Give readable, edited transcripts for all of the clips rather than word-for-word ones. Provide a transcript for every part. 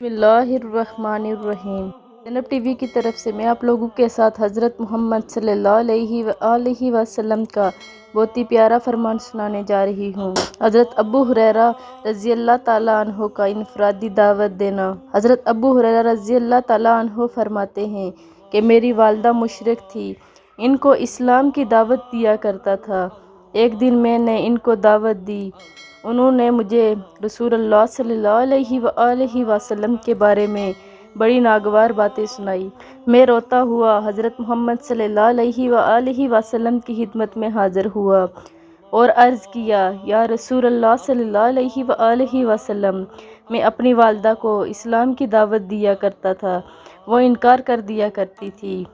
بسم اللہ الرحمن الرحیم۔ زینب ٹی وی کی طرف سے میں آپ لوگوں کے ساتھ حضرت محمد صلی اللہ علیہ وآلہ وسلم کا بہت ہی پیارا فرمان سنانے جا رہی ہوں۔ حضرت ابو ہریرہ رضی اللہ تعالیٰ عنہ کا انفرادی دعوت دینا۔ حضرت ابو ہریرہ رضی اللہ تعالیٰ عنہ فرماتے ہیں کہ میری والدہ مشرک تھی، ان کو اسلام کی دعوت دیا کرتا تھا۔ ایک دن میں نے ان کو دعوت دی، انہوں نے مجھے رسول اللہ صلی اللہ علیہ وآلہ وسلم کے بارے میں بڑی ناگوار باتیں سنائی۔ میں روتا ہوا حضرت محمد صلی اللہ علیہ وآلہ وسلم کی خدمت میں حاضر ہوا اور عرض کیا، یا رسول اللہ صلی اللہ علیہ وآلہ وسلم، میں اپنی والدہ کو اسلام کی دعوت دیا کرتا تھا، وہ انکار کر دیا کرتی تھی۔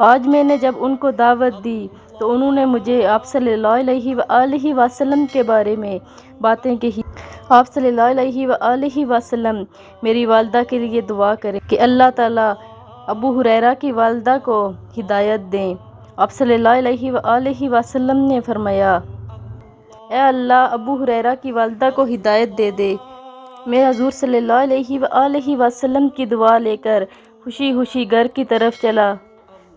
آج میں نے جب ان کو دعوت دی تو انہوں نے مجھے آپ صلی اللہ علیہ وآلہ وسلم کے بارے میں باتیں کہی۔ آپ صلی اللہ علیہ وآلہ وسلم میری والدہ کے لیے دعا کریں کہ اللہ تعالیٰ ابو ہریرہ کی والدہ کو ہدایت دیں۔ آپ صلی اللہ علیہ وآلہ وسلم نے فرمایا، اے اللہ ابو ہریرہ کی والدہ کو ہدایت دے دے۔ میں حضور صلی اللہ علیہ وآلہ وسلم کی دعا لے کر خوشی خوشی گھر کی طرف چلا۔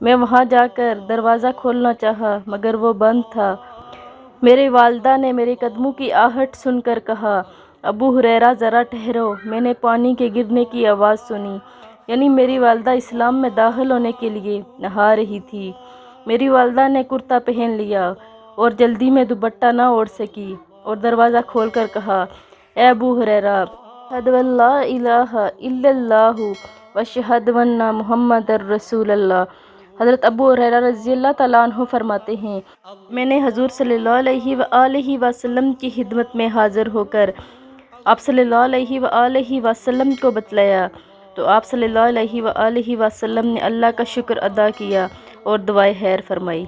میں وہاں جا کر دروازہ کھولنا چاہا مگر وہ بند تھا۔ میری والدہ نے میرے قدموں کی آہٹ سن کر کہا، ابو ہریرہ ذرا ٹھہرو، میں نے پانی کے گرنے کی آواز سنی۔ یعنی میری والدہ اسلام میں داخل ہونے کے لیے نہا رہی تھی۔ میری والدہ نے کرتا پہن لیا اور جلدی میں دوپٹہ نہ اوڑھ سکی اور دروازہ کھول کر کہا، اے ابو ہریرہ، اشہد ان لا الہ الا اللہ واشہد ان محمد رسول اللہ۔ حضرت ابو ہریرہ رضی اللہ تعالیٰ عنہ فرماتے ہیں، میں نے حضور صلی اللہ علیہ وآلہ وسلم کی خدمت میں حاضر ہو کر آپ صلی اللہ علیہ وآلہ وسلم کو بتلایا تو آپ صلی اللہ علیہ وآلہ وسلم نے اللہ کا شکر ادا کیا اور دعائے خیر فرمائی۔